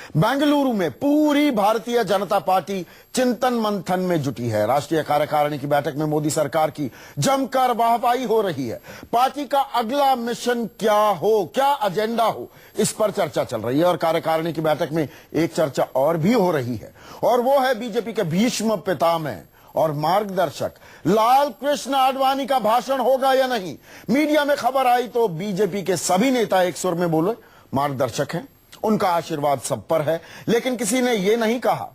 बेंगलुरु में पूरी भारतीय जनता पार्टी चिंतन मंथन में जुटी है। राष्ट्रीय कार्यकारिणी की बैठक में मोदी सरकार की जमकर वाहवाही हो रही है। पार्टी का अगला मिशन क्या हो, क्या एजेंडा हो, इस पर चर्चा चल रही है। और कार्यकारिणी की बैठक में एक चर्चा और भी हो रही है, और वो है बीजेपी के भीष्म पितामह और मार्गदर्शक लाल कृष्ण आडवाणी का भाषण होगा या नहीं। मीडिया में खबर आई तो बीजेपी के सभी नेता एक सुर में बोले मार्गदर्शक हैं, उनका आशीर्वाद सब पर है। लेकिन किसी ने यह नहीं कहा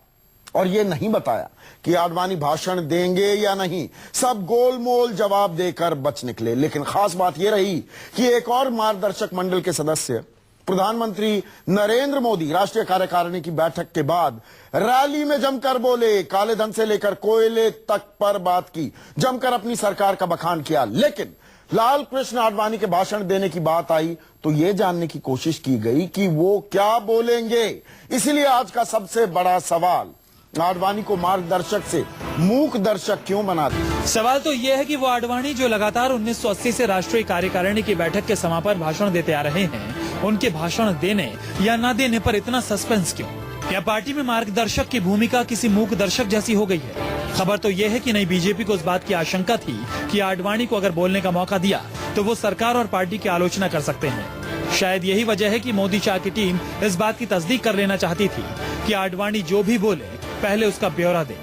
और यह नहीं बताया कि आडवाणी भाषण देंगे या नहीं। सब गोलमोल जवाब देकर बच निकले। लेकिन खास बात यह रही कि एक और मार्गदर्शक मंडल के सदस्य प्रधानमंत्री नरेंद्र मोदी राष्ट्रीय कार्यकारिणी की बैठक के बाद रैली में जमकर बोले, काले धन से लेकर कोयले तक पर बात की, जमकर अपनी सरकार का बखान किया। लेकिन लाल कृष्ण आडवाणी के भाषण देने की बात आई तो यह जानने की कोशिश की गई कि वो क्या बोलेंगे। इसलिए आज का सबसे बड़ा सवाल, आडवाणी को मार्गदर्शक से मूक दर्शक क्यों बना दिया। सवाल तो यह है कि वो आडवाणी जो लगातार 1980 से राष्ट्रीय कार्यकारिणी की बैठक के समापन भाषण देते आ रहे हैं, उनके भाषण देने या न देने पर इतना सस्पेंस क्यों? क्या पार्टी में मार्गदर्शक की भूमिका किसी मूक दर्शक जैसी हो गई है? खबर तो यह है कि नई बीजेपी को इस बात की आशंका थी कि आडवाणी को अगर बोलने का मौका दिया तो वो सरकार और पार्टी की आलोचना कर सकते हैं। शायद यही वजह है कि मोदी शाह की टीम इस बात की तस्दीक कर लेना चाहती थी कि आडवाणी जो भी बोले पहले उसका ब्यौरा दे।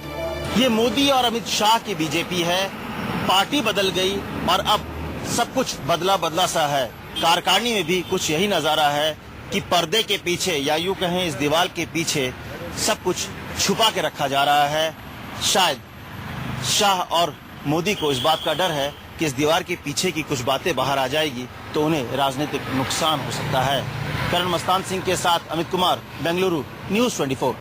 ये मोदी और अमित शाह की बीजेपी है। पार्टी बदल गई और अब सब कुछ बदला बदला सा है। कार्यकारिणी में भी कुछ यही नजारा है कि पर्दे के पीछे या यूं कहें इस दीवार के पीछे सब कुछ छुपा के रखा जा रहा है। शायद शाह और मोदी को इस बात का डर है कि इस दीवार के पीछे की कुछ बातें बाहर आ जाएगी तो उन्हें राजनीतिक नुकसान हो सकता है। करण मस्तान सिंह के साथ अमित कुमार, बेंगलुरु, न्यूज़ 24।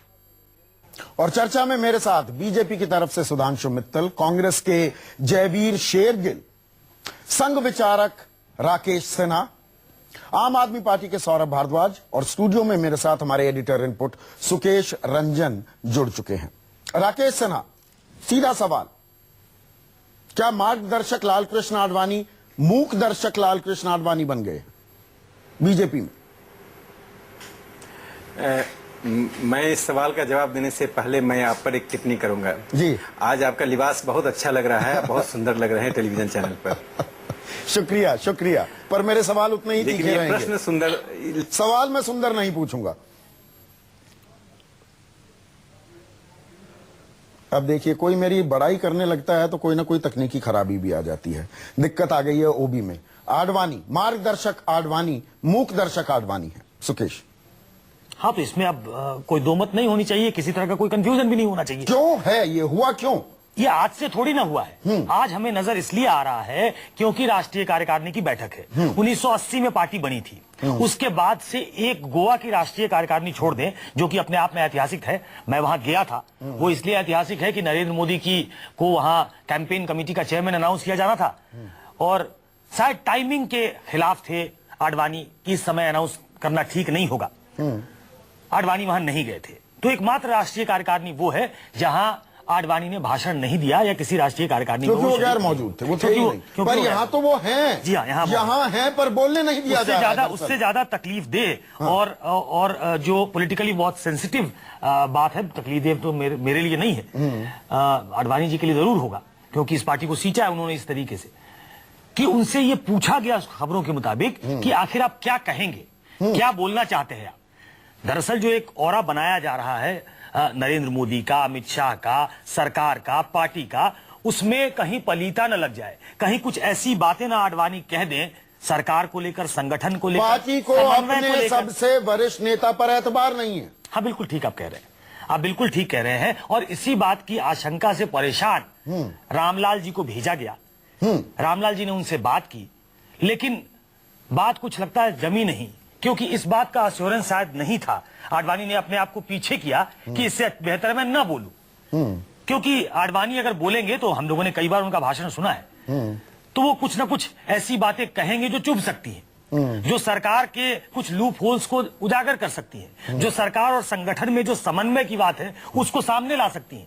और चर्चा में मेरे साथ बीजेपी की तरफ से सुधांशु मित्तल, कांग्रेस के जयवीर शेरगिल, संघ विचारक राकेश सिन्हा, आम आदमी पार्टी के सौरभ भारद्वाज, और स्टूडियो में मेरे साथ हमारे एडिटर इनपुट सुकेश रंजन जुड़ चुके हैं। राकेश सिन्हा, सीधा सवाल, क्या मार्गदर्शक लाल कृष्ण आडवाणी मूक दर्शक लाल कृष्ण आडवाणी बन गए बीजेपी में? मैं इस सवाल का जवाब देने से पहले मैं आप पर एक टिप्पणी करूंगा जी। आज आपका लिबास बहुत अच्छा लग रहा है, बहुत सुंदर लग रहे हैं टेलीविजन चैनल पर। शुक्रिया शुक्रिया, पर मेरे सवाल उतने ही तीखे रहेंगे। प्रश्न सुंदर, सवाल मैं सुंदर नहीं पूछूंगा। अब देखिए, कोई मेरी बड़ाई करने लगता है तो कोई ना कोई तकनीकी खराबी भी आ जाती है। दिक्कत आ गई है ओबी में। आडवाणी मार्गदर्शक आडवाणी मूक दर्शक आडवाणी है। सुकेश। हाँ, तो इसमें अब कोई दो मत नहीं होनी चाहिए, किसी तरह का कोई कंफ्यूजन भी नहीं होना चाहिए। क्यों है ये, हुआ क्यों? ये आज से थोड़ी ना हुआ है। आज हमें नजर इसलिए आ रहा है क्योंकि राष्ट्रीय कार्यकारिणी की बैठक है। 1980 में पार्टी बनी थी। उसके बाद से एक गोवा की राष्ट्रीय कार्यकारिणी छोड़ दें, जो कि अपने आप में ऐतिहासिक है। मैं वहां गया था। वो इसलिए ऐतिहासिक है कि नरेंद्र मोदी को वहां कैंपेन कमेटी का चेयरमैन अनाउंस किया जाना था, और शायद टाइमिंग के खिलाफ थे आडवाणी की इस समय अनाउंस करना ठीक नहीं होगा। आडवाणी वहां नहीं गए थे। तो एकमात्र राष्ट्रीय कार्यकारिणी वो है जहां आडवाणी ने भाषण नहीं दिया, या किसी राष्ट्रीय कार्यकारिणी में वो गैर मौजूद थे, वो थे ही नहीं। पर यहाँ तो वो हैं। जी हाँ, यहाँ हैं पर बोलने नहीं दिया जा रहा है। उससे ज्यादा तकलीफ दे। हाँ। और जो पॉलिटिकली बहुत सेंसिटिव बात है, तकलीफ दे तो मेरे लिए नहीं है, आडवाणी जी के लिए जरूर होगा, क्योंकि इस पार्टी को सींचा है उन्होंने इस तरीके से कि उनसे ये पूछा गया खबरों के मुताबिक कि आखिर आप क्या कहेंगे, क्या बोलना चाहते हैं आप। दरअसल जो एक ऑरा बनाया जा रहा है नरेंद्र मोदी का, अमित शाह का, सरकार का, पार्टी का, उसमें कहीं पलीता न लग जाए, कहीं कुछ ऐसी बातें ना आडवाणी कह दें सरकार को लेकर, संगठन को लेकर, पार्टी को अपने सबसे वरिष्ठ नेता पर एतबार नहीं है। हाँ, बिल्कुल ठीक आप कह रहे हैं, आप बिल्कुल ठीक कह रहे हैं। और इसी बात की आशंका से परेशान रामलाल जी को भेजा गया। रामलाल जी ने उनसे बात की, लेकिन बात कुछ लगता है जमी नहीं, क्योंकि इस बात का अश्योरेंस शायद नहीं था। आडवाणी ने अपने आप को पीछे किया कि इससे बेहतर मैं ना बोलूं, क्योंकि आडवाणी अगर बोलेंगे तो हम लोगों ने कई बार उनका भाषण सुना है, तो वो कुछ ना कुछ ऐसी बातें कहेंगे जो चुभ सकती हैं, जो सरकार के कुछ लूप होल्स को उजागर कर सकती है, जो सरकार और संगठन में जो समन्वय की बात है उसको सामने ला सकती है।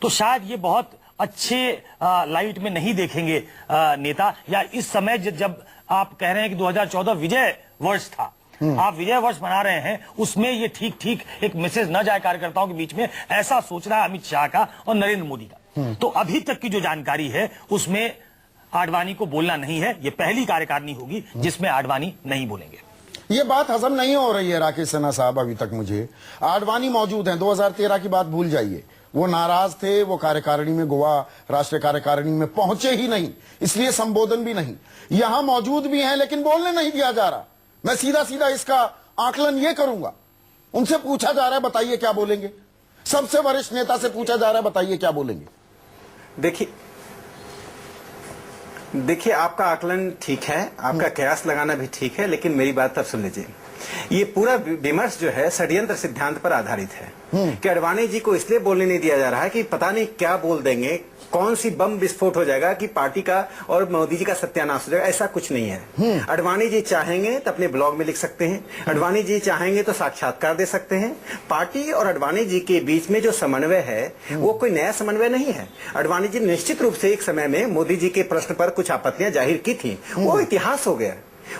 तो शायद ये बहुत अच्छे लाइट में नहीं देखेंगे नेता, या इस समय जब आप कह रहे हैं कि 2014 विजय वर्ष था, आप विजय वर्ष मना रहे हैं, उसमें ये ठीक ठीक एक मैसेज न जाए कार्यकर्ताओं के बीच में, ऐसा सोच रहा है अमित शाह का और नरेंद्र मोदी का। तो अभी तक की जो जानकारी है उसमें आडवाणी को बोलना नहीं है। ये पहली कार्यकारिणी होगी जिसमें आडवाणी नहीं बोलेंगे। ये बात हजम नहीं हो रही है राकेश सिन्हा साहब अभी तक मुझे। आडवाणी मौजूद हैं, 2013 की बात भूल जाइए, वो नाराज थे, वो कार्यकारिणी में, गोवा राष्ट्रीय कार्यकारिणी में पहुंचे ही नहीं, इसलिए संबोधन भी नहीं। यहां मौजूद भी हैं लेकिन बोलने नहीं दिया जा रहा। मैं सीधा सीधा इसका आकलन ये करूंगा, उनसे पूछा जा रहा है बताइए क्या बोलेंगे, सबसे वरिष्ठ नेता से पूछा जा रहा है बताइए क्या बोलेंगे। देखिए आपका आकलन ठीक है, आपका कयास लगाना भी ठीक है, लेकिन मेरी बात अब सुन लीजिए। ये पूरा विमर्श जो है षड्यंत्र सिद्धांत पर आधारित है कि आडवाणी जी को इसलिए बोलने नहीं दिया जा रहा है कि पता नहीं क्या बोल देंगे, कौन सी बम विस्फोट हो जाएगा कि पार्टी का और मोदी जी का सत्यानाश हो जाएगा। ऐसा कुछ नहीं है। आडवाणी जी चाहेंगे तो अपने ब्लॉग में लिख सकते हैं, आडवाणी जी चाहेंगे तो साक्षात्कार दे सकते हैं। पार्टी और आडवाणी जी के बीच में जो समन्वय है वो कोई नया समन्वय नहीं है। आडवाणी जी निश्चित रूप से एक समय में मोदी जी के प्रश्न पर कुछ आपत्तियां जाहिर की थी, वो इतिहास हो गया।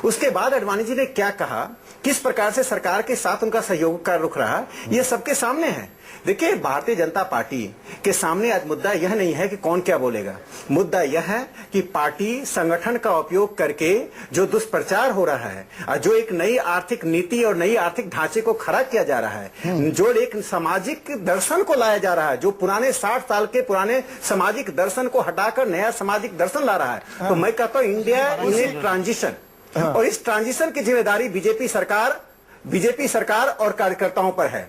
उसके बाद आडवाणी जी ने क्या कहा, किस प्रकार से सरकार के साथ उनका सहयोग का रुख रहा, ये सबके सामने है। देखिए भारतीय जनता पार्टी के सामने आज मुद्दा यह नहीं है कि कौन क्या बोलेगा, मुद्दा यह है कि पार्टी संगठन का उपयोग करके जो दुष्प्रचार हो रहा है और जो एक नई आर्थिक नीति और नई आर्थिक ढांचे को खड़ा किया जा रहा है, जो एक सामाजिक दर्शन को लाया जा रहा है, जो पुराने 60 साल के पुराने सामाजिक दर्शन को हटाकर नया सामाजिक दर्शन ला रहा है, तो मैं कहता हूं इंडिया इन ट्रांजिशन, और इस ट्रांजिशन की जिम्मेदारी बीजेपी सरकार और कार्यकर्ताओं पर है।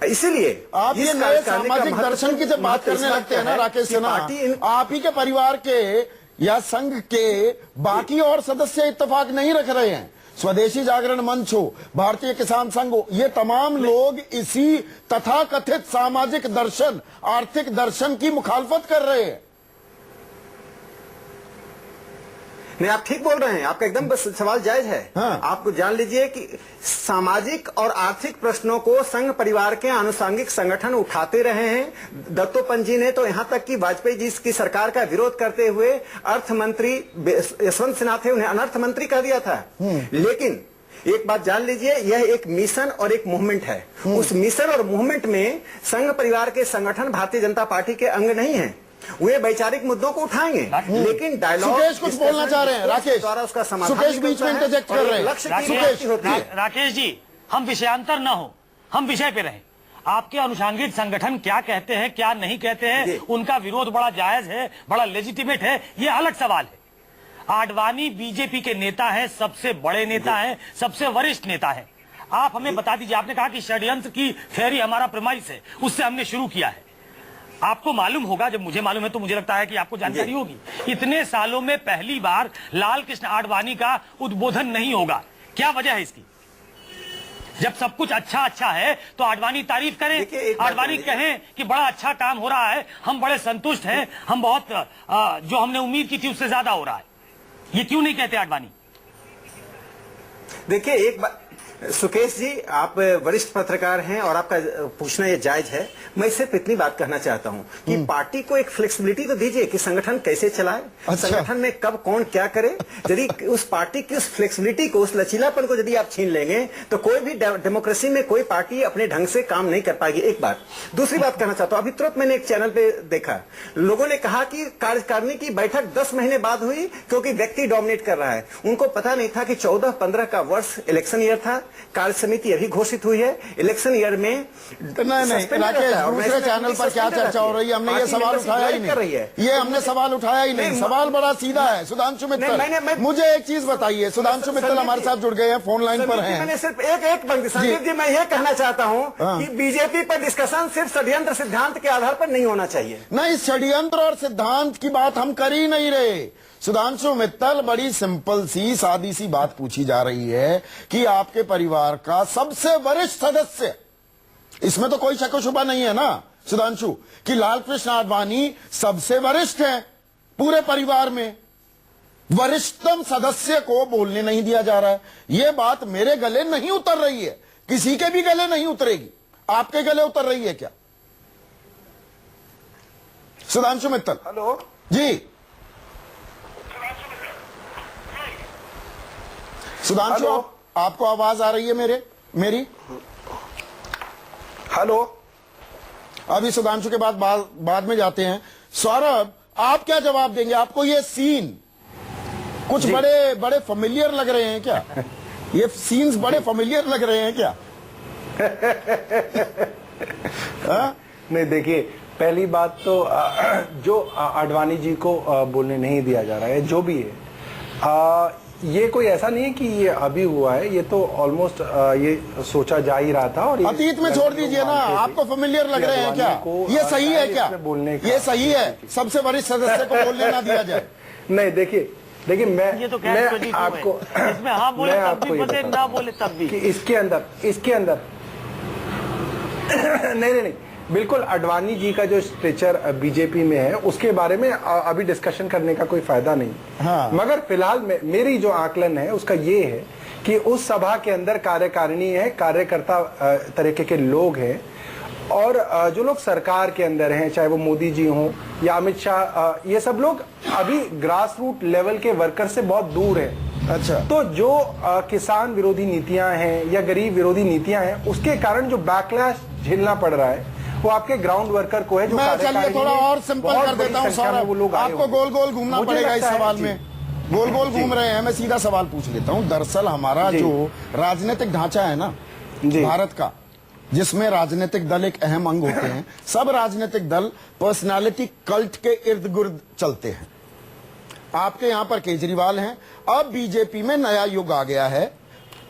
इसीलिए आप ये नए सामाजिक दर्शन की जब बात करने लगते हैं ना राकेश सिन्हा, आप ही के परिवार के या संघ के बाकी और सदस्य इत्तेफाक नहीं रख रहे हैं। स्वदेशी जागरण मंच हो, भारतीय किसान संघ हो, ये तमाम लोग इसी तथाकथित सामाजिक दर्शन, आर्थिक दर्शन की मुखालफत कर रहे हैं। नहीं, आप ठीक बोल रहे हैं, आपका एकदम बस सवाल जायज है। आपको जान लीजिए कि सामाजिक और आर्थिक प्रश्नों को संघ परिवार के आनुषंगिक संगठन उठाते रहे हैं। दत्तोपंत जी ने तो यहां तक कि वाजपेयी जी की सरकार का विरोध करते हुए अर्थ मंत्री यशवंत सिन्हा थे, उन्हें अनर्थ मंत्री कह दिया था। लेकिन एक बात जान लीजिए, यह एक मिशन और एक मूवमेंट है। उस मिशन और मूवमेंट में संघ परिवार के संगठन भारतीय जनता पार्टी के अंग नहीं है। वे वैचारिक मुद्दों को उठाएंगे, लेकिन डायलॉग सुकेश कुछ बोलना चाह रहे हैं। राकेश द्वारा उसका समाधान, सुकेश बीच में इंटरजेक्ट कर रहे हैं। राकेश जी, हम विषयांतर न हो, हम विषय पे रहें। आपके अनुषंगिक संगठन क्या कहते हैं क्या नहीं कहते हैं, उनका विरोध बड़ा जायज है, बड़ा लेजिटिमेट है, ये अलग सवाल है। आडवाणी बीजेपी के नेता है, सबसे बड़े नेता है, सबसे वरिष्ठ नेता है। आप हमें बता दीजिए, आपने कहा कि षड्यंत्र की थ्योरी हमारा प्रेमाइस है, उससे हमने शुरू किया है। आपको मालूम होगा, जब मुझे मालूम है तो मुझे लगता है कि आपको जानकारी होगी, इतने सालों में पहली बार लाल कृष्ण आडवाणी का उद्बोधन नहीं होगा। क्या वजह है इसकी? जब सब कुछ अच्छा है तो आडवाणी तारीफ करें, आडवाणी कहें कि बड़ा अच्छा काम हो रहा है, हम बड़े संतुष्ट हैं, हम बहुत जो हमने उम्मीद की थी उससे ज्यादा हो रहा है। ये क्यों नहीं कहते आडवाणी? देखिए एक बात, सुकेश जी आप वरिष्ठ पत्रकार हैं और आपका पूछना ये जायज है। मैं सिर्फ इतनी बात कहना चाहता हूं कि पार्टी को एक फ्लेक्सिबिलिटी तो दीजिए कि संगठन कैसे चलाए, संगठन में कब कौन क्या करे। यदि उस पार्टी की उस फ्लेक्सिबिलिटी को, उस लचीलापन को यदि आप छीन लेंगे तो कोई भी डेमोक्रेसी में कोई पार्टी अपने ढंग से काम नहीं कर पाएगी। एक बात। दूसरी बात कहना चाहता हूं, अभी तुरंत मैंने एक चैनल पे देखा, लोगों ने कहा कि कार्यकारिणी की बैठक 10 महीने बाद हुई क्योंकि व्यक्ति डोमिनेट कर रहा है। उनको पता नहीं था कि 14-15 का वर्ष इलेक्शन ईयर था, कार्य समिति अभी घोषित हुई है, इलेक्शन ईयर में नहीं राकेश, दूसरे चैनल पर क्या चर्चा हो रही है, हमने ये सवाल उठाया ही नहीं, ये हमने सवाल उठाया ही नहीं। सवाल बड़ा सीधा है। सुधांशु मित्तल, मुझे एक चीज बताइए, सुधांशु मित्तल हमारे साथ जुड़ गए हैं, फोन लाइन पर हैं। मैंने सिर्फ एक पंक्ति, संदीप जी मैं ये कहना चाहता हूँ कि बीजेपी पर डिस्कशन सिर्फ षड्यंत्र सिद्धांत के आधार पर नहीं होना चाहिए। नहीं, षड्यंत्र और सिद्धांत की बात हम कर ही नहीं रहे। सुधांशु मित्तल, बड़ी सिंपल सी सादी सी बात पूछी जा रही है कि आपके परिवार का सबसे वरिष्ठ सदस्य, इसमें तो कोई शक शुबा नहीं है ना सुधांशु, कि लाल कृष्ण आडवाणी सबसे वरिष्ठ हैं पूरे परिवार में। वरिष्ठतम सदस्य को बोलने नहीं दिया जा रहा है। यह बात मेरे गले नहीं उतर रही है, किसी के भी गले नहीं उतरेगी। आपके गले उतर रही है क्या सुधांशु मित्तल? हेलो जी सुधांशु, आपको आवाज आ रही है मेरी? हेलो। अभी सुधांशु के बाद में जाते हैं। सौरभ, आप क्या जवाब देंगे? आपको ये सीन कुछ बड़े फेमिलियर लग रहे हैं क्या? ये सीन्स बड़े फेमिलियर लग रहे हैं क्या? नहीं, देखिए, पहली बात तो जो आडवाणी जी को बोलने नहीं दिया जा रहा है, जो भी है, ये कोई ऐसा नहीं है कि ये अभी हुआ है, ये तो ऑलमोस्ट ये सोचा जा ही रहा था। और अतीत में छोड़ दीजिए ना, आपको फेमिलियर लग रहे हैं क्या? ये सही है क्या? ये सही है सबसे वरिष्ठ सदस्य को बोलने ना दिया जाए? नहीं, देखिए मैं ये तो मैं आपको इसमें हाँ बोले तब भी पते, ना बोले तब भी। कि इसके अंदर नहीं, बिल्कुल आडवाणी जी का जो स्ट्रेचर बीजेपी में है उसके बारे में अभी डिस्कशन करने का कोई फायदा नहीं। हाँ। मगर फिलहाल मेरी जो आकलन है उसका ये है कि उस सभा के अंदर कार्यकारिणी है, कार्यकर्ता तरीके के लोग हैं, और जो लोग सरकार के अंदर हैं, चाहे वो मोदी जी हों या अमित शाह, ये सब लोग अभी ग्रास रूट लेवल के वर्कर से बहुत दूर है। अच्छा, तो जो किसान विरोधी नीतियां हैं या गरीब विरोधी नीतियां हैं, उसके कारण जो बैकलैश झेलना पड़ रहा है वो आपके ग्राउंड वर्कर को है। जो मैं चलिए थोड़ा और सिंपल कर देता हूँ सौरभ, आपको गोल गोल घूमना पड़ेगा इस सवाल में। गोल गोल घूम रहे हैं, मैं सीधा सवाल पूछ लेता हूँ। दरअसल हमारा जो राजनीतिक ढांचा है ना भारत का, जिसमें राजनीतिक दल एक अहम अंग होते हैं, सब राजनीतिक दल पर्सनालिटी कल्ट के इर्द गिर्द चलते हैं। आपके यहां पर केजरीवाल हैं, अब बीजेपी में नया युग आ गया है,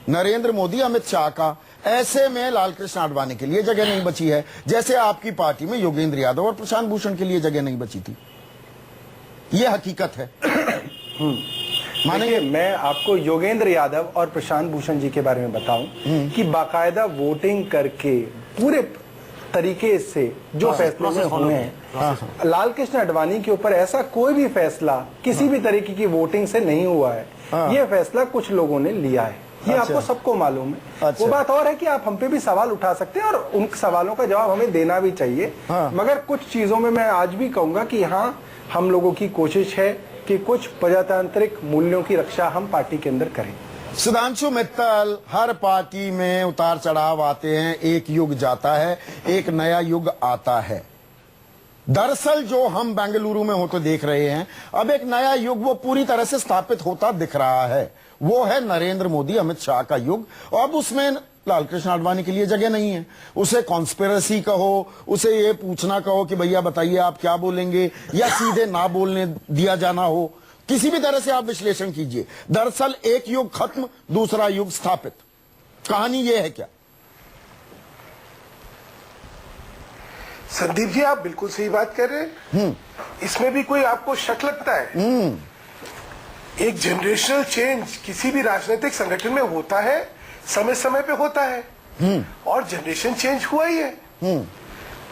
नरेंद्र मोदी, अमित शाह का। ऐसे में लालकृष्ण आडवाणी के लिए जगह नहीं बची है, जैसे आपकी पार्टी में योगेंद्र यादव और प्रशांत भूषण के लिए जगह नहीं बची थी। यह हकीकत है। मानिए, मैं आपको योगेंद्र यादव और प्रशांत भूषण जी के बारे में बताऊं कि बाकायदा वोटिंग करके पूरे तरीके से जो फैसले हुए हैं, लालकृष्ण आडवाणी के ऊपर ऐसा कोई भी फैसला किसी भी तरीके की वोटिंग से नहीं हुआ है। यह फैसला कुछ लोगों ने लिया है, ये आपको सबको मालूम है। वो बात और है कि आप हम पे भी सवाल उठा सकते हैं और उन सवालों का जवाब हमें देना भी चाहिए। मगर कुछ चीजों में मैं आज भी कहूंगा कि हाँ, हम लोगों की कोशिश है कि कुछ प्रजातांत्रिक मूल्यों की रक्षा हम पार्टी के अंदर करें। सुधांशु मित्तल, हर पार्टी में उतार चढ़ाव आते हैं, एक युग जाता है, एक नया युग आता है। दरअसल जो हम बेंगलुरु में होते देख रहे हैं, अब एक नया युग वो पूरी तरह से स्थापित होता दिख रहा है। वो है नरेंद्र मोदी, अमित शाह का युग। और अब उसमें लालकृष्ण आडवाणी के लिए जगह नहीं है। उसे कॉन्स्पिरेसी कहो, उसे ये पूछना कहो कि भैया बताइए आप क्या बोलेंगे, या सीधे ना बोलने दिया जाना हो, किसी भी तरह से आप विश्लेषण कीजिए। दरअसल एक युग खत्म, दूसरा युग स्थापित। कहानी ये है क्या? संदीप जी, आप बिल्कुल सही बात कर रहे हैं। इसमें भी कोई आपको शक लगता है? एक जनरेशनल चेंज किसी भी राजनीतिक संगठन में होता है, समय समय पे होता है, और जनरेशन चेंज हुआ ही है।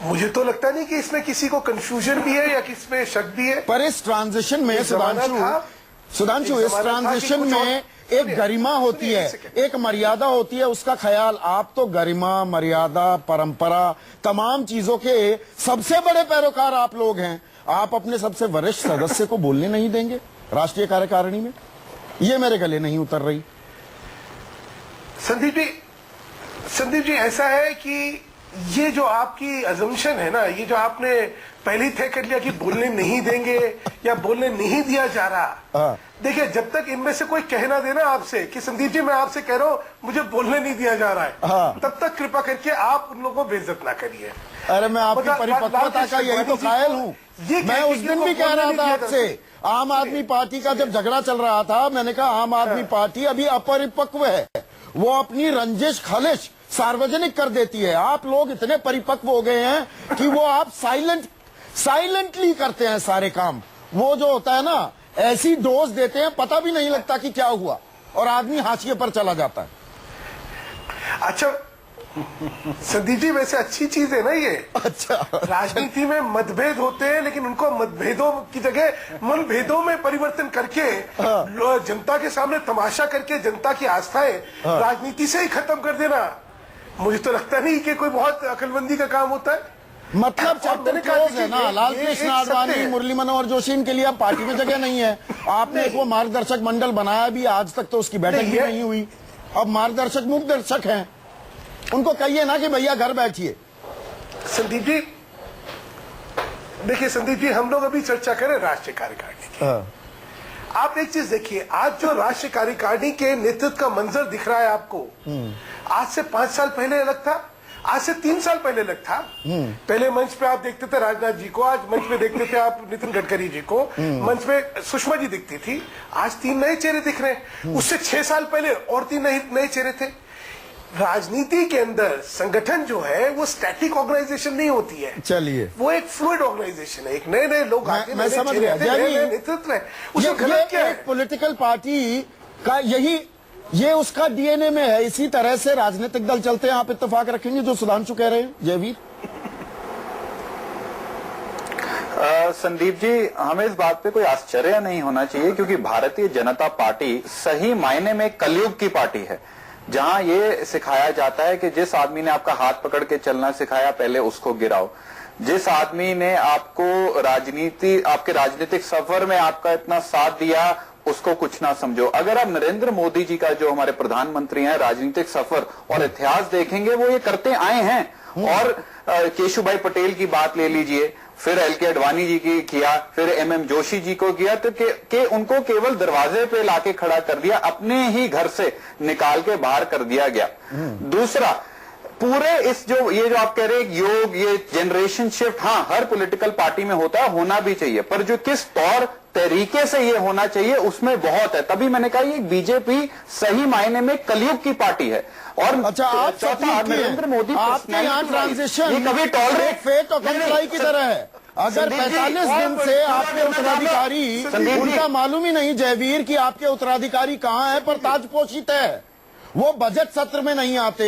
मुझे तो लगता नहीं कि इसमें किसी को कंफ्यूजन भी है या किसमें शक भी है। पर इस ट्रांजिशन में सुधांशु, इस ट्रांजिशन में एक गरिमा होती है, एक मर्यादा होती है, उसका ख्याल आप तो गरिमा, मर्यादा, परंपरा, तमाम चीजों के सबसे बड़े पैरोकार आप लोग हैं। आप अपने सबसे वरिष्ठ सदस्य को बोलने नहीं देंगे राष्ट्रीय कार्यकारिणी में? ये मेरे गले नहीं उतर रही। संदीप जी, ऐसा है कि ये जो आपकी अजम्पशन है ना, ये जो आपने पहले ही तय कर लिया कि बोलने नहीं देंगे या बोलने नहीं दिया जा रहा, देखिए, जब तक इनमें से कोई कहना देना आपसे कि संदीप जी मैं आपसे कह रहा हूँ मुझे बोलने नहीं दिया जा रहा है, तब तक कृपा करके आप उन लोगों को बेइज्जत ना करिए। अरे मैं आपकी परिपक्वता का यही तो कायल हूँ। मैं उस दिन भी कह रहा था आपसे, आम आदमी पार्टी का जब झगड़ा चल रहा था, मैंने कहा आम आदमी पार्टी अभी अपरिपक्व है, वो अपनी रंजिश खलिश सार्वजनिक कर देती है। आप लोग इतने परिपक्व हो गए हैं कि वो आप साइलेंटली करते हैं सारे काम। वो जो होता है ना, ऐसी डोज देते हैं, पता भी नहीं लगता कि क्या हुआ, और आदमी हाशिए पर चला जाता है। अच्छा संदीप जी, वैसे अच्छी चीज है ना ये। अच्छा, राजनीति में मतभेद होते हैं, लेकिन उनको मतभेदों की जगह मनभेदों में परिवर्तन करके जनता के सामने तमाशा करके जनता की आस्थाएं राजनीति से ही खत्म कर देना, मुझे तो लगता नहीं कि कोई बहुत अकलमंदी का काम होता है। मतलब चैप्टर क्लोज है ना। लालकृष्ण आडवाणी, मुरली मनोहर जोशी, इनके लिए अब पार्टी में जगह नहीं है। आपने एक वो मार्गदर्शक मंडल बनाया भी, आज तक तो उसकी बैठक भी नहीं हुई। अब मार्गदर्शक मुखदर्शक हैं, उनको कहिए ना कि भैया घर बैठिए। संदीप जी देखिए, संदीप जी हम लोग अभी चर्चा करें राष्ट्रीय कार्यकारिणी की। आप एक चीज देखिए, आज जो राष्ट्रीय कार्यकारिणी के नेतृत्व का मंजर दिख रहा है आपको, आज से 5 साल पहले अलग था, आज से 3 साल पहले अलग था। पहले मंच पे आप देखते थे राजनाथ जी को, आज मंच पे देखते थे आप नितिन गडकरी जी को, मंच पे सुषमा जी दिखती थी, आज 3 नए चेहरे दिख रहे हैं। उससे 6 साल पहले और 3 नए चेहरे थे। राजनीति के अंदर संगठन जो है वो स्टैटिक ऑर्गेनाइजेशन नहीं होती है, चलिए, वो एक फ्लूइड ऑर्गेनाइजेशन है। एक नए नए लोग आते हैं, मैं समझ गया। नेतृत्व है, उसमें गलत क्या है? पॉलिटिकल पार्टी का ये उसका डीएनए में है। इसी तरह से राजनीतिक दल चलते हैं। आप इत्तेफाक रखेंगे जो सुधांशु कह रहे हैं जयवीर? संदीप जी, हमें इस बात पे कोई आश्चर्य नहीं होना चाहिए, क्योंकि भारतीय जनता पार्टी सही मायने में कलयुग की पार्टी है, जहां ये सिखाया जाता है कि जिस आदमी ने आपका हाथ पकड़ के चलना सिखाया, पहले उसको गिराओ। जिस आदमी ने आपको आपके राजनीतिक सफर में आपका इतना साथ दिया, उसको कुछ ना समझो। अगर आप नरेंद्र मोदी जी का, जो हमारे प्रधानमंत्री हैं, राजनीतिक सफर और इतिहास देखेंगे, वो ये करते आए हैं। और केशुभाई पटेल की बात ले लीजिए, फिर एल.के. आडवाणी जी की किया, फिर एम.एम. जोशी जी को किया, तो के उनको केवल दरवाजे पे लाके खड़ा कर दिया, अपने ही घर से निकाल के बाहर कर दिया गया। दूसरा, पूरे ये जो आप कह रहे हैं योग, ये जनरेशन शिफ्ट, हाँ, हर पॉलिटिकल पार्टी में होता है, होना भी चाहिए, पर जो किस तौर तरीके से ये होना चाहिए उसमें बहुत है। तभी मैंने कहा ये बीजेपी सही मायने में कलयुग की पार्टी है। और अच्छा, आप चौथा, नरेंद्र मोदी आपके यहाँ ट्रांजिशन ये कभी टॉलरेट फेट और कंप्लाई की तरह है। अगर 45 दिन से आपके उत्तराधिकारी, उनका मालूम ही नहीं जयवीर कि आपके उत्तराधिकारी कहाँ है, पर ताजपोशित है। वो बजट सत्र में नहीं आते,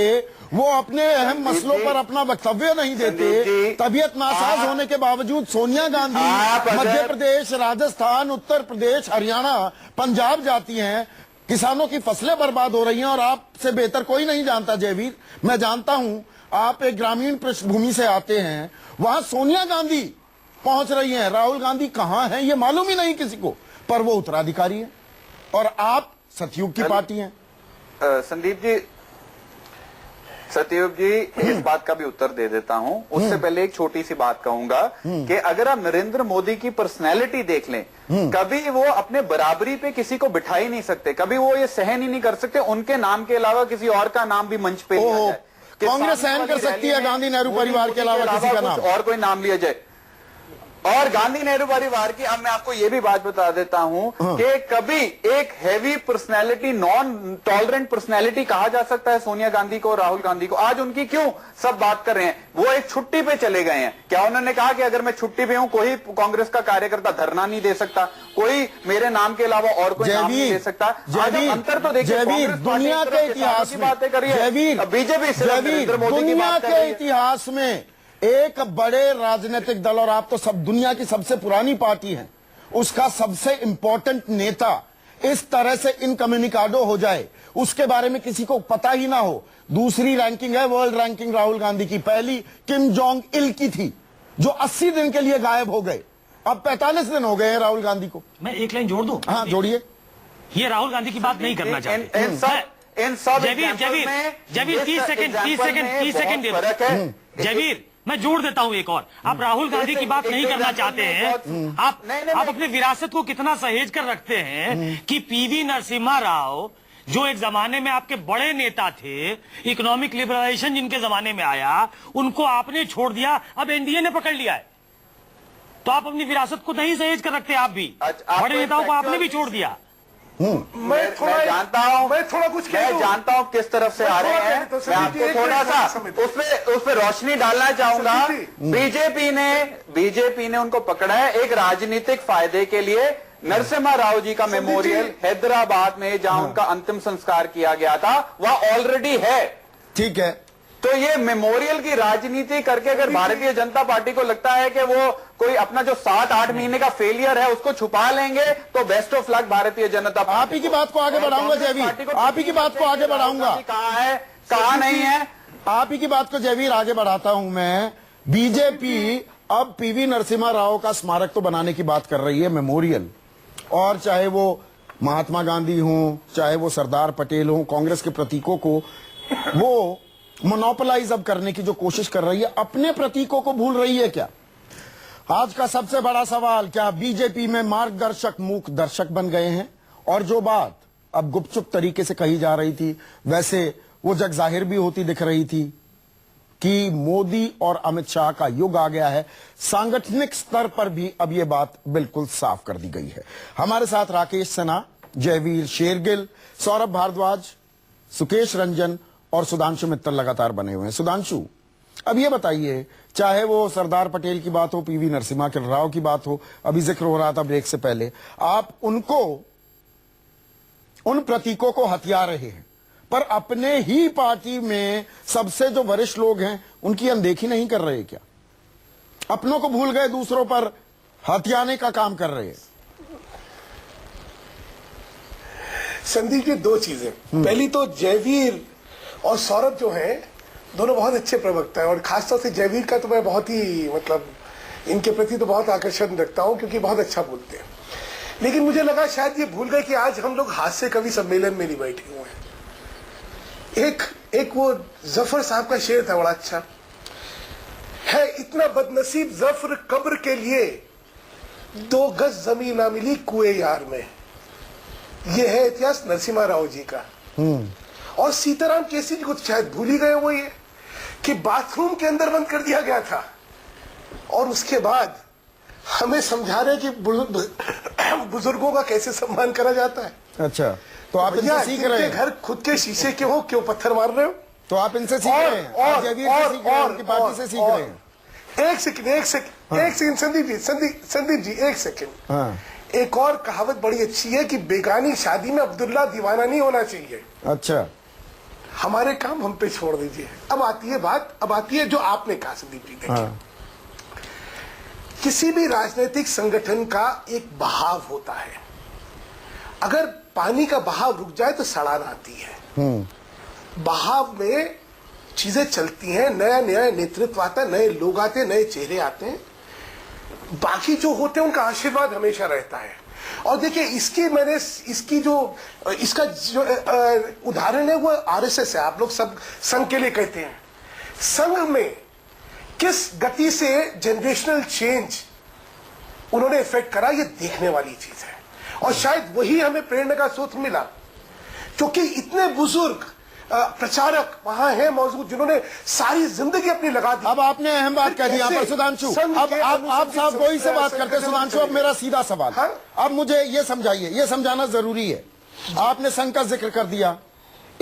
वो अपने अहम मसलों पर अपना वक्तव्य नहीं देते। तबीयत नासाज होने के बावजूद सोनिया गांधी मध्य प्रदेश, राजस्थान, उत्तर प्रदेश, हरियाणा, पंजाब जाती हैं। किसानों की फसलें बर्बाद हो रही हैं और आपसे बेहतर कोई नहीं जानता जयवीर। मैं जानता हूं, आप एक ग्रामीण पृष्ठभूमि से आते हैं, वहां सोनिया गांधी पहुंच रही हैं, राहुल गांधी कहां हैं ये मालूम ही नहीं किसी को, पर वो उत्तराधिकारी है और आप सतयुग की पार्टी हैं। संदीप जी, सतयुग जी, इस बात का भी उत्तर दे देता हूं। उससे पहले एक छोटी सी बात कहूंगा कि अगर आप नरेंद्र मोदी की पर्सनैलिटी देख लें, कभी वो अपने बराबरी पे किसी को बिठा ही नहीं सकते, कभी वो ये सहन ही नहीं कर सकते उनके नाम के अलावा किसी और का नाम भी मंच पे लिया जाए। कांग्रेस सहन कर सकती है गांधी नेहरू परिवार के अलावा किसी का नाम और कोई नाम लिया जाए, और गांधी नेहरू परिवार की। अब मैं आपको ये भी बात बता देता हूं कि कभी एक heavy personality, non tolerant personality कहा जा सकता है सोनिया गांधी को, राहुल गांधी को। आज उनकी क्यों सब बात कर रहे हैं? वो एक छुट्टी पे चले गए हैं। क्या उन्होंने कहा कि अगर मैं छुट्टी पे हूं, कोई कांग्रेस का कार्यकर्ता धरना नहीं दे सकता, कोई मेरे नाम के अलावा और कोई नाम नहीं दे सकता? अंतर तो देखिए, दुनिया के इतिहास में बातें करिए, बीजेपी दुनिया के इतिहास में एक बड़े राजनीतिक दल, और आप तो सब दुनिया की सबसे पुरानी पार्टी हैं, उसका सबसे इंपॉर्टेंट नेता इस तरह से इनकम्युनिकाडो हो जाए, उसके बारे में किसी को पता ही ना हो। दूसरी रैंकिंग है वर्ल्ड रैंकिंग राहुल गांधी की, पहली किम जोंग इल की थी जो 80 दिन के लिए गायब हो गए, अब 45 दिन हो गए हैं राहुल गांधी को। मैं एक लाइन जोड़ दूं? हाँ, जोड़िए। ये राहुल गांधी की बात नहीं करना चाहते। इन सब जयवीर 30 सेकंड जयवीर, मैं जोड़ देता हूं एक और। आप राहुल गांधी की बात नहीं करना चाहते हैं, आप अपनी विरासत को कितना सहेज कर रखते हैं कि पीवी नरसिम्हा राव, जो एक जमाने में आपके बड़े नेता थे, इकोनॉमिक लिबरलाइजेशन जिनके जमाने में आया, उनको आपने छोड़ दिया, अब एनडीए ने पकड़ लिया है। तो आप अपनी विरासत को नहीं सहेज कर रखते। आप भी बड़े नेताओं को आपने भी छोड़ दिया। मैं जानता हूं, मैं जानता हूं किस तरफ से आ रहे हैं। मैं आपको थोड़ा सा उस पे रोशनी डालना चाहूंगा। बीजेपी ने उनको पकड़ा है एक राजनीतिक फायदे के लिए। नरसिम्हा राव जी का मेमोरियल हैदराबाद में, जहां उनका अंतिम संस्कार किया गया था, वह ऑलरेडी है। ठीक है, तो ये मेमोरियल की राजनीति करके अगर भारतीय जनता पार्टी को लगता है कि वो कोई अपना जो 7-8 महीने का फेलियर है उसको छुपा लेंगे, तो best of luck Bharatiya Janata party. आप ही की बात को आगे बढ़ाऊंगा जयवीर, आप ही की बात को आगे बढ़ाऊंगा। कहाँ है, कहाँ नहीं है, आप ही की बात को जयवीर आगे बढ़ाता हूं मैं। बीजेपी अब पीवी नरसिम्हा राव का स्मारक तो बनाने की बात कर रही है, मेमोरियल, और चाहे वो महात्मा गांधी हों, चाहे वो सरदार पटेल हों, कांग्रेस के प्रतीकों को वो मोनोपोलाइज अब करने की जो कोशिश कर रही है, अपने प्रतीकों को भूल रही है क्या? आज का सबसे बड़ा सवाल, क्या बीजेपी में मार्गदर्शक मूक दर्शक बन गए हैं? और जो बात अब गुपचुप तरीके से कही जा रही थी, वैसे वो जग जाहिर भी होती दिख रही थी कि मोदी और अमित शाह का युग आ गया है। सांगठनिक स्तर पर भी अब ये बात बिल्कुल साफ कर दी गई है। हमारे साथ राकेश सिन्हा, जयवीर शेरगिल, सौरभ भारद्वाज, सुकेश रंजन और सुधांशु मित्तल लगातार बने हुए हैं। सुधांशु, अब ये बताइए, चाहे वो सरदार पटेल की बात हो, पीवी नरसिम्हा राव की बात हो, अभी जिक्र हो रहा था ब्रेक से पहले, आप उनको, उन प्रतीकों को हथिया रहे हैं, पर अपने ही पार्टी में सबसे जो वरिष्ठ लोग हैं उनकी अनदेखी नहीं कर रहे क्या? अपनों को भूल गए, दूसरों पर हथियाने का काम कर रहे हैं। संदीप जी, दो चीजें। पहली तो जयवीर और सौरभ जो हैं, दोनों बहुत अच्छे प्रवक्ता हैं, और खासतौर से जयवीर का तो मैं बहुत ही इनके प्रति तो बहुत आकर्षण रखता हूं, क्योंकि बहुत अच्छा बोलते हैं। लेकिन मुझे लगा शायद ये भूल गए कि आज हम लोग हास्य कवि सम्मेलन में नहीं बैठे हुए हैं। एक वो जफर साहब का शेर था, बड़ा अच्छा है, इतना बदनसीब जफर कब्र के लिए 2 गज जमीन ना मिली कुएं यार में। ये है इतिहास नरसिम्हा राव जी का। और सीताराम केसरी जी को शायद भूल ही गए, वो ये कि बाथरूम के अंदर बंद कर दिया गया था, और उसके बाद हमें समझा रहे कि बुजुर्गों का कैसे सम्मान करा जाता है। अच्छा, तो आप इनसे सीख रहे हैं? घर खुद के शीशे के हो, क्यों पत्थर मार रहे हो? तो आप इनसे सीख रहे हैं, आप जयवीर से सीख रहे हैं, उनकी पार्टी से सीख रहे हैं। एक सेकंड संदीप जी, एक सेकंड। हाँ। एक और कहावत बड़ी अच्छी है कि बेगानी शादी में अब्दुल्ला दीवाना नहीं होना चाहिए। अच्छा, हमारे काम हम पे छोड़ दीजिए। अब आती है जो आपने कहा संदीप जी। देखिए, किसी भी राजनीतिक संगठन का एक बहाव होता है। अगर पानी का बहाव रुक जाए तो सड़ान आती है। बहाव में चीजें चलती हैं, नया नया नेतृत्व आता है, नए लोग आते हैं, नए चेहरे आते हैं, बाकी जो होते हैं उनका आशीर्वाद हमेशा रहता है। और देखिए, इसका जो उदाहरण है वो आरएसएस है। आप लोग सब संघ के लिए कहते हैं, संघ में किस गति से जनरेशनल चेंज उन्होंने इफेक्ट करा, ये देखने वाली चीज है। और शायद वही हमें प्रेरणा का स्रोत मिला, क्योंकि इतने बुजुर्ग प्रचारक वहां हैं मौजूद, जिन्होंने सारी जिंदगी अपनी लगा दी। अब आपने अहम बात कह दी यहाँ पर सुधांशु। अब आप साहब वही से बात करते हैं सुधांशु। अब मेरा सीधा सवाल, अब मुझे ये समझाइए, ये समझाना जरूरी है। आपने संघ का जिक्र कर दिया,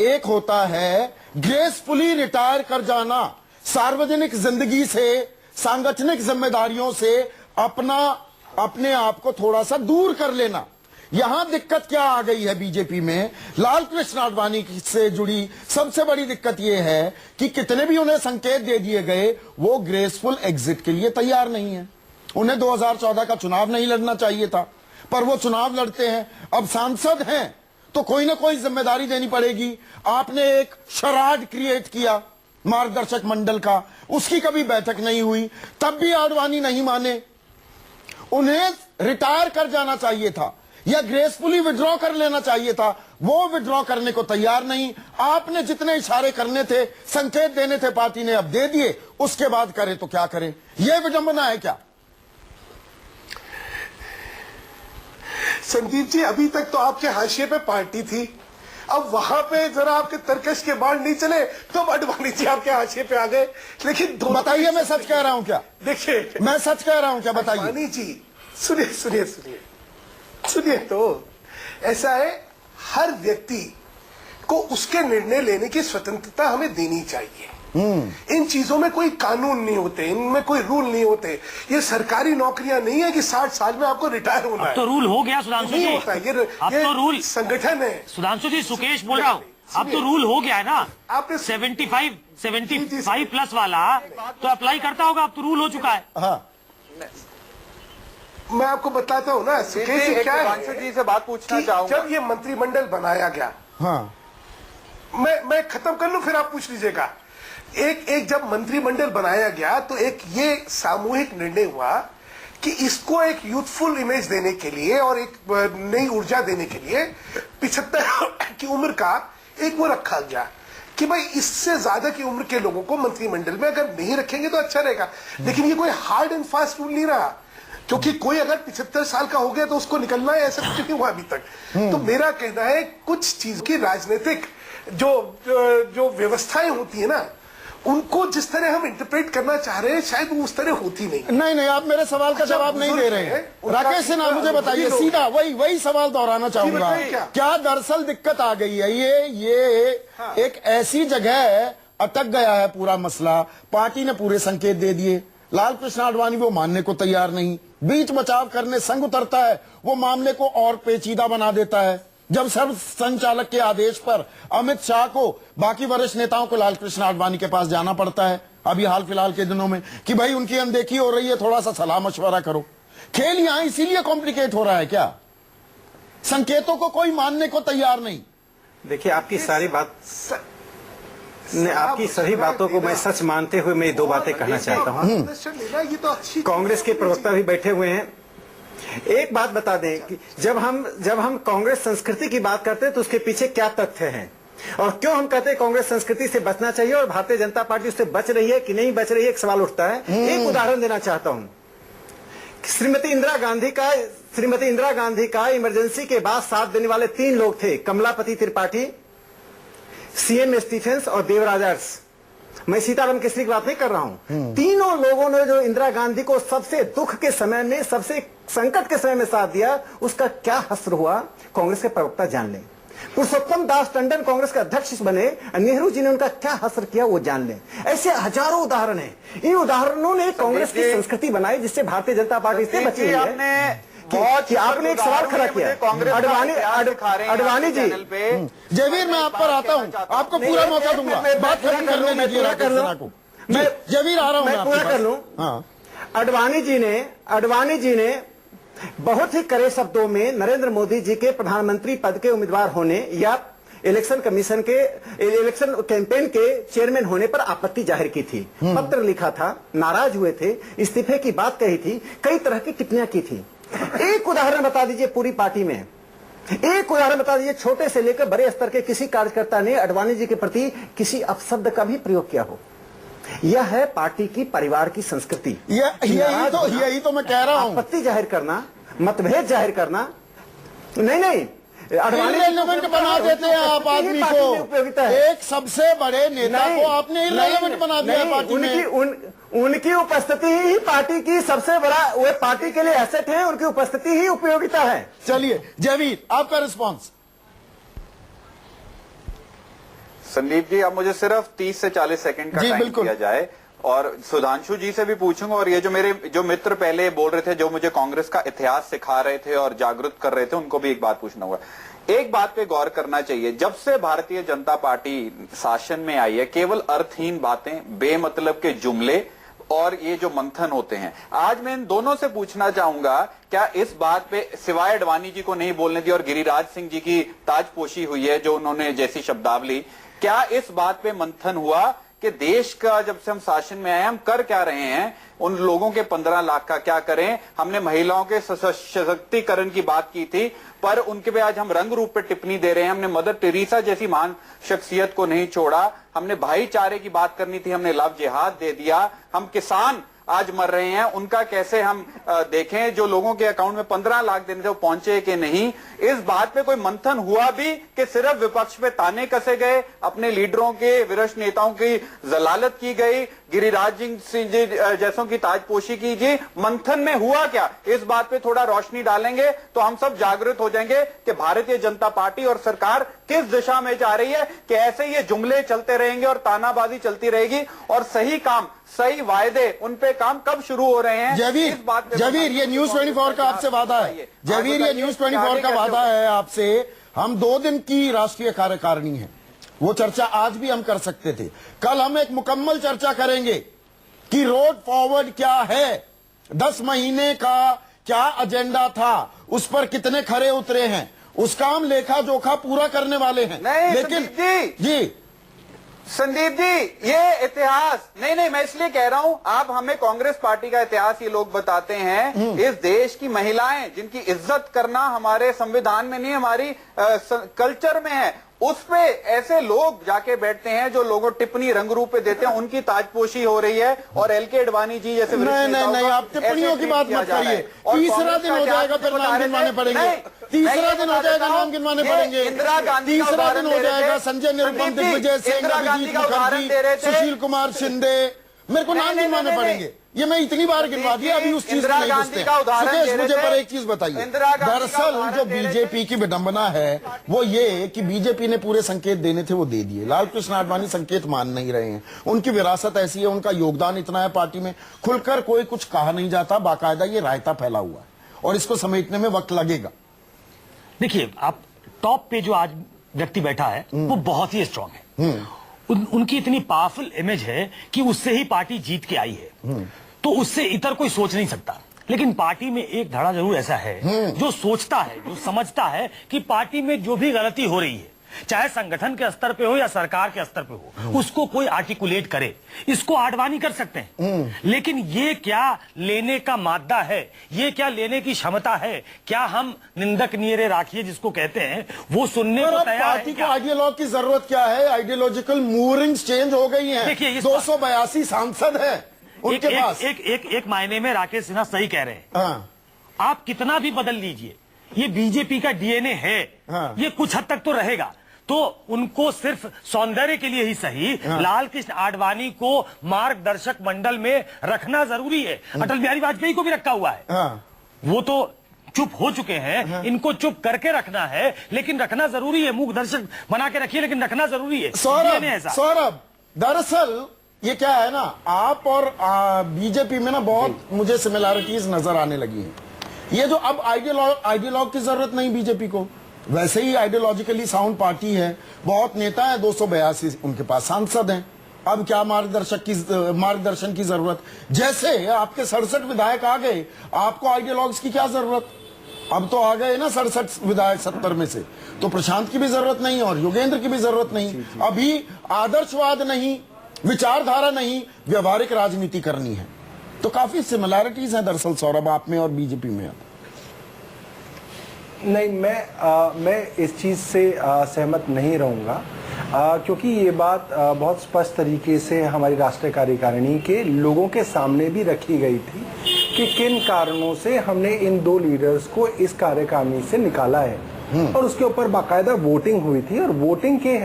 एक होता है ग्रेसफुली रिटायर कर जाना, सार्वजनिक जिंदगी से, सांगठनिक जिम्मेदारियों से अपने आप को थोड़ा सा दूर कर लेना। यहां दिक्कत क्या आ गई है बीजेपी में? लाल कृष्ण आडवाणी से जुड़ी सबसे बड़ी दिक्कत यह है कि कितने भी उन्हें संकेत दे दिए गए, वो ग्रेसफुल एग्जिट के लिए तैयार नहीं है। उन्हें 2014 का चुनाव नहीं लड़ना चाहिए था, पर वो चुनाव लड़ते हैं। अब सांसद हैं तो कोई ना कोई जिम्मेदारी देनी पड़ेगी। आपने एक शराड क्रिएट किया मार्गदर्शक मंडल का, उसकी कभी बैठक नहीं हुई, तब भी आडवाणी नहीं माने। उन्हें रिटायर कर जाना चाहिए था या ग्रेसफुली विड्रॉ कर लेना चाहिए था, वो विड्रॉ करने को तैयार नहीं। आपने जितने इशारे करने थे, संकेत देने थे, पार्टी ने अब दे दिए, उसके बाद करे तो क्या करे? यह विडंबना है क्या? संदीप जी, अभी तक तो आपके हाशिए पे पार्टी थी, अब वहां पे जरा आपके तर्कश के बाढ़ नहीं चले तो आडवाणी जी आपके हाशिए पे आ गए। लेकिन बताइए, मैं सच कह रहा हूं क्या? देखिए, मैं सच कह रहा हूं क्या? बताइए। आडवाणी जी, सुनिए तो ऐसा है, हर व्यक्ति को उसके निर्णय लेने की स्वतंत्रता हमें देनी चाहिए। इन चीजों में कोई कानून नहीं होते, इनमें कोई रूल नहीं होते। ये सरकारी नौकरियां नहीं है कि 60 साल में आपको रिटायर होना है। तो रूल हो गया सुधांशु जी, होता है। अब तो रूल संगठन है। सुधांशु जी, सुकेश बोल रहा हूँ, अब तो रूल हो गया है ना। आपने 75 प्लस वाला तो अप्लाई करता होगा, अब तो रूल हो चुका है। हाँ, मैं आपको बताता हूँ ना, सुकेश जी, क्या है जी से बात पूछना चाहूंगा। जब ये मंत्रिमंडल बनाया गया, हाँ, मैं खत्म कर लूं फिर आप पूछ लीजिएगा। एक जब मंत्रिमंडल बनाया गया तो एक ये सामूहिक निर्णय हुआ कि इसको एक यूथफुल इमेज देने के लिए और एक नई ऊर्जा देने के लिए 75 की उम्र का एक वो रखा गया कि भाई इससे ज्यादा की उम्र के लोगों को मंत्रिमंडल में अगर नहीं रखेंगे तो अच्छा रहेगा। लेकिन ये कोई हार्ड एंड फास्ट रूल नहीं रहा, क्योंकि कोई अगर 75 साल का हो गया तो उसको निकलना है, ऐसा कुछ नहीं हुआ अभी तक। तो मेरा कहना है कुछ चीज की राजनीतिक जो व्यवस्थाएं होती है ना, उनको जिस तरह हम इंटरप्रेट करना चाह रहे हैं शायद वो उस तरह होती नहीं। नहीं, आप मेरे सवाल का जवाब नहीं दे रहे हैं। राकेश सिन्हा, मुझे बताइए सीधा वही सवाल दोहराना चाहूंगा। क्या दरअसल दिक्कत आ गई है, ये एक ऐसी जगह अटक गया है पूरा मसला, पार्टी ने पूरे संकेत दे दिए, लाल कृष्ण आडवाणी वो मानने को तैयार नहीं, बीच बचाव करने संग उतरता है, वो मामले को और पेचीदा बना देता है। जब सर्व संचालक के आदेश पर अमित शाह को, बाकी वरिष्ठ नेताओं को लाल कृष्ण आडवाणी के पास जाना पड़ता है अभी हाल फिलहाल के दिनों में कि भाई उनकी अनदेखी हो रही है, थोड़ा सा सलाह मशवरा करो। खेल यहां इसीलिए कॉम्प्लिकेट हो रहा है क्या? संकेतों को कोई मानने को तैयार नहीं। देखिए, आपकी सभी बातों को मैं सच मानते हुए मैं दो बातें कहना चाहता हूं। कांग्रेस के प्रवक्ता भी बैठे हुए हैं। एक बात बता दें कि जब हम कांग्रेस संस्कृति की बात करते हैं तो उसके पीछे क्या तथ्य हैं और क्यों हम कहते हैं कांग्रेस संस्कृति से बचना चाहिए और भारतीय जनता पार्टी उससे बच रही है कि नहीं बच रही है, एक सवाल उठता है। एक उदाहरण देना चाहता हूं। श्रीमती इंदिरा गांधी का इमरजेंसी के बाद साथ देने वाले 3 लोग थे, कमलापति त्रिपाठी, सीएम स्टीफेंस और देवराज अरस। मैं सीताराम केसरी की बात नहीं कर रहा हूं। तीनों लोगों ने जो इंदिरा गांधी को सबसे दुख के समय में, सबसे संकट के समय में साथ दिया, उसका क्या हश्र हुआ कांग्रेस के प्रवक्ता जान लें। पुरुषोत्तम दास टंडन कांग्रेस के अध्यक्ष बने, नेहरू जी ने उनका क्या हश्र किया वो जान लें। ऐसे हजारों उदाहरण हैं। इन उदाहरणों ने कांग्रेस की संस्कृति बनाई जिससे भारतीय जनता पार्टी से बची है। कि आपने एक सवाल खड़ा किया, अडवाणी जी। जयवीर, मैं आप पर आता हूं, आपको पूरा मौका दूंगा बात खत्म करने में। जयवीर आ रहा हूं, मैं पूरा कर लूं। अडवाणी जी ने बहुत ही कड़े शब्दों में नरेंद्र मोदी जी के प्रधानमंत्री पद के उम्मीदवार होने या इलेक्शन कमीशन के इलेक्शन कैंपेन के चेयरमैन होने पर आपत्ति जाहिर की थी, पत्र लिखा था, नाराज हुए थे, इस्तीफे की बात कही थी, कई तरह की टिप्पणियां की थी। एक उदाहरण बता दीजिए पूरी पार्टी में, एक उदाहरण बता दीजिए छोटे से लेकर बड़े स्तर के किसी कार्यकर्ता ने अडवाणी जी के प्रति किसी अपशब्द का भी प्रयोग किया हो। यह है पार्टी की, परिवार की संस्कृति। यही तो मैं कह रहा हूं। आपत्ति जाहिर करना, मतभेद जाहिर करना, नहीं इर्रेलेवेंट बना देते हैं आप आदमी को। एक सबसे बड़े नेता को आपने इर्रेलेवेंट बना दिया पार्टी में। उनकी उपस्थिति ही पार्टी की सबसे बड़ा, वो पार्टी के लिए एसेट है, उनकी उपस्थिति ही उपयोगिता है। चलिए जयवीर, आपका रिस्पांस। संदीप जी, अब मुझे सिर्फ 30 से 40 सेकंड का टाइम दिया जाए और सुधांशु जी से भी पूछूंगा और ये जो मित्र पहले बोल रहे थे, जो मुझे कांग्रेस का इतिहास सिखा रहे थे और जागरूक कर रहे थे, उनको भी एक बात पूछना होगा। एक बात पे गौर करना चाहिए, जब से भारतीय जनता पार्टी शासन में आई है, केवल अर्थहीन बातें, बेमतलब के जुमले और ये जो मंथन होते हैं। आज मैं इन दोनों से पूछना चाहूंगा, क्या इस बात पे सिवाय अडवाणी जी को नहीं बोलने दी और गिरिराज सिंह जी की ताजपोशी हुई है जो उन्होंने जैसी शब्दावली, क्या इस बात पे मंथन हुआ कि देश का जब से हम शासन में आए हम कर क्या रहे हैं, उन लोगों के 15 लाख का क्या करें? हमने महिलाओं के सशक्तिकरण की बात की थी, पर उनके पे आज हम रंग रूप पे टिप्पणी दे रहे हैं। हमने मदर टेरेसा जैसी महान शख्सियत को नहीं छोड़ा, हमने भाईचारे की बात करनी थी, हमने लव जिहाद दे दिया। हम किसान आज मर रहे हैं, उनका कैसे हम देखें? जो लोगों के अकाउंट में 15 लाख देने थे वो पहुंचे कि नहीं? इस बात पे कोई मंथन हुआ भी कि सिर्फ विपक्ष पे ताने कसे गए, अपने लीडरों के, वरिष्ठ नेताओं की जलालत की गई, गिरिराज सिंह जी जैसों की ताजपोशी की गई? मंथन में हुआ क्या? इस बात पे थोड़ा रोशनी डालेंगे तो हम सब जागृत हो जाएंगे कि भारतीय जनता पार्टी और सरकार किस दिशा में जा रही है, कि ऐसे ये जुमले चलते रहेंगे और तानाबाजी चलती रहेगी और सही काम, सही वायदे, उन पे काम कब शुरू हो रहे हैं? जयवीर, ये न्यूज 24 का आपसे वादा है। जयवीर, ये न्यूज 24 का वादा है आपसे। हम 2 दिन की राष्ट्रीय कार्यकारिणी है, वो चर्चा आज भी हम कर सकते थे। कल हम एक मुकम्मल चर्चा करेंगे कि रोड फॉरवर्ड क्या है, 10 महीने का क्या एजेंडा था, उस पर कितने खरे उतरे हैं, उसका हम लेखा जोखा पूरा करने वाले हैं। नहीं, लेकिन जी संदीप जी, ये इतिहास नहीं, मैं इसलिए कह रहा हूं, आप हमें कांग्रेस पार्टी का इतिहास ये लोग बताते हैं। इस देश की महिलाएं जिनकी इज्जत करना हमारे संविधान में नहीं, हमारी कल्चर में है, उस पे ऐसे लोग जाके बैठते हैं जो लोगों टिप्पणी रंग रूप पे देते हैं, उनकी ताजपोशी हो रही है। और एल के अडवाणी जी जैसे नहीं, आप टिप्पणियों की बात मत करिए। तीसरा दिन हो जाएगा फिर नाम गिनवाने पड़ेंगे। तीसरा दिन हो जाएगा नाम गिनवाने पड़ेंगे। इंदिरा गांधी तीसरा दिन हो जाएगा संजय निरुपम, दिग्विजय सिंह, अभिजीत मुखर्जी, सुशील कुमार शिंदे, मेरे को नाम गिनवाने पड़ेंगे। ये मैं इतनी बार गिनवा दिया, अभी उस चीज को नहीं घुसते। सुकेश, मुझे पर एक चीज बताइए, दरअसल जो बीजेपी की विडंबना है वो ये कि बीजेपी ने पूरे संकेत देने थे वो दे दिए। लाल कृष्ण आडवाणी संकेत मान नहीं रहे हैं। उनकी विरासत ऐसी है, उनका योगदान इतना है पार्टी में, खुलकर कोई कुछ कहा नहीं जाता। बाकायदा ये रायता फैला हुआ है और इसको समेटने में वक्त लगेगा। देखिए, आप टॉप पे जो आज व्यक्ति बैठा है वो बहुत ही स्ट्रांग है। उनकी इतनी पावरफुल इमेज है कि उससे ही पार्टी जीत के आई है, तो उससे इतर कोई सोच नहीं सकता। लेकिन पार्टी में एक धड़ा जरूर ऐसा है जो सोचता है, जो समझता है कि पार्टी में जो भी गलती हो रही है, चाहे संगठन के स्तर पे हो या सरकार के स्तर पे हो, उसको कोई आर्टिकुलेट करे। इसको आडवाणी कर सकते हैं, लेकिन ये क्या लेने का मादा है, ये क्या लेने की क्षमता है? क्या हम निंदक नीरे राखिए जिसको कहते हैं, वो सुनने को तैयार है? पार्टी को आइडियोलॉग की जरूरत क्या है? आइडियोलॉजिकल मूवरिंग्स चेंज हो गई हैं। देखिए, 282 सांसद हैं उनके पास। एक मायने में राकेश सिन्हा सही कह रहे हैं। हाँ। आप कितना भी बदल लीजिए, ये बीजेपी का डीएनए है। हाँ। ये कुछ हद तक तो रहेगा। तो उनको सिर्फ सौंदर्य के लिए ही सही, लाल कृष्ण आडवाणी को मार्गदर्शक मंडल में रखना जरूरी है। अटल बिहारी वाजपेयी को भी रखा हुआ है। वो तो चुप हो चुके हैं, इनको चुप करके रखना है, लेकिन रखना जरूरी है। मूक दर्शक बना के रखिए, लेकिन रखना जरूरी है। सौरभ, दरअसल ये क्या है ना, आप और बीजेपी में ना बहुत मुझे सिमिलैरिटीज नजर आने लगी हैं। ये जो अब आइडियोलॉग की जरूरत नहीं बीजेपी को, वैसे ही आइडियोलॉजिकली साउंड पार्टी है, बहुत नेता है, 282 उनके पास सांसद हैं। अब क्या मार्गदर्शन की जरूरत? जैसे आपके 67 विधायक आ गए, आपको आइडियोलॉग्स की क्या जरूरत? अब तो आ गए ना 67 विधायक 70 में से, तो प्रशांत की भी जरूरत नहीं और योगेंद्र की भी जरूरत नहीं। अभी आदर्शवाद नहीं, विचारधारा नहीं, व्यवहारिक राजनीति करनी है। तो काफी सिमिलैरिटीज हैं दरअसल सौरभ, आप में और बीजेपी में। नहीं, मैं इस चीज से सहमत नहीं रहूंगा, क्योंकि ये बात बहुत स्पष्ट तरीके से हमारी राष्ट्रीय कार्यकारिणी के लोगों के सामने भी रखी गई थी कि किन कारणों से हमने इन दो लीडर्स को इस कार्यकारिणी से निकाला है। और उसके ऊपर बाकायदा वोटिंग हुई थी और वोटिंग के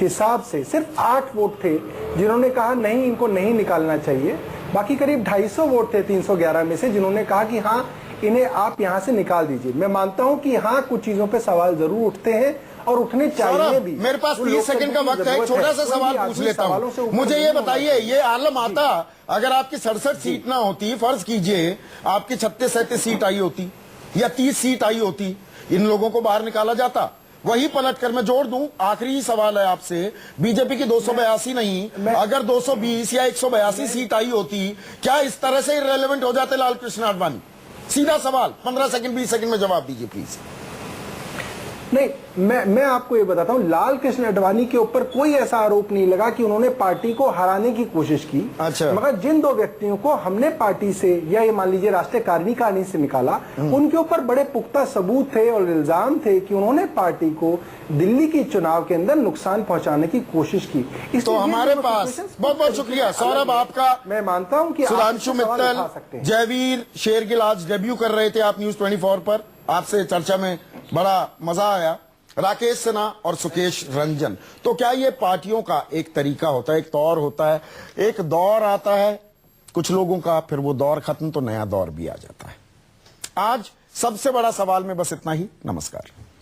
हिसाब से सिर्फ 8 वोट थे जिन्होंने कहा नहीं, इनको नहीं निकालना चाहिए। बाकी करीब 250 वोट थे 311 में से जिन्होंने कहा कि हाँ, इन्हें आप यहां से निकाल दीजिए। मैं मानता हूं कि हाँ, कुछ चीजों पे सवाल जरूर उठते हैं और उठने चाहिए भी। मेरे पास 30 सेकंड का वक्त है, एक छोटा सा सवाल पूछ लेता हूं। मुझे ये बताइए, ये आलम आता अगर आपकी 67 सीट ना होती, फर्ज कीजिए आपकी 36-37 सीट आई होती या 30 सीट आई होती, इन लोगों को बाहर निकाला जाता? वही पलट कर मैं जोड़ दूं, आखिरी सवाल है आपसे, बीजेपी की 282 नहीं, अगर 220 या 182 सीट आई होती, क्या इस तरह से इररिलेवेंट हो जाते लाल कृष्ण आडवाणी? सीधा सवाल, 15 सेकंड 20 सेकंड में जवाब दीजिए प्लीज। नहीं, मैं आपको ये बताता हूँ, लाल कृष्ण आडवाणी के ऊपर कोई ऐसा आरोप नहीं लगा कि उन्होंने पार्टी को हराने की कोशिश की। अच्छा। मगर जिन दो व्यक्तियों को हमने पार्टी से या ये मान लीजिए राष्ट्रीय कार्यकारिणी से निकाला, उनके ऊपर बड़े पुख्ता सबूत थे और इल्जाम थे कि उन्होंने पार्टी को दिल्ली की चुनाव के अंदर नुकसान पहुंचाने की कोशिश की। तो हमारे पास बहुत बहुत शुक्रिया सौरभ आपका। मैं मानता हूँ कि सुधांशु मित्तल, जयवीर शेरगिल आज डेब्यू कर रहे थे आप न्यूज 24 पर, आपसे चर्चा में बड़ा मजा आया। राकेश सिन्हा और सुकेश रंजन। तो क्या ये पार्टियों का एक तरीका होता है, एक तौर होता है, एक दौर आता है कुछ लोगों का, फिर वो दौर खत्म तो नया दौर भी आ जाता है। आज सबसे बड़ा सवाल में बस इतना ही। नमस्कार।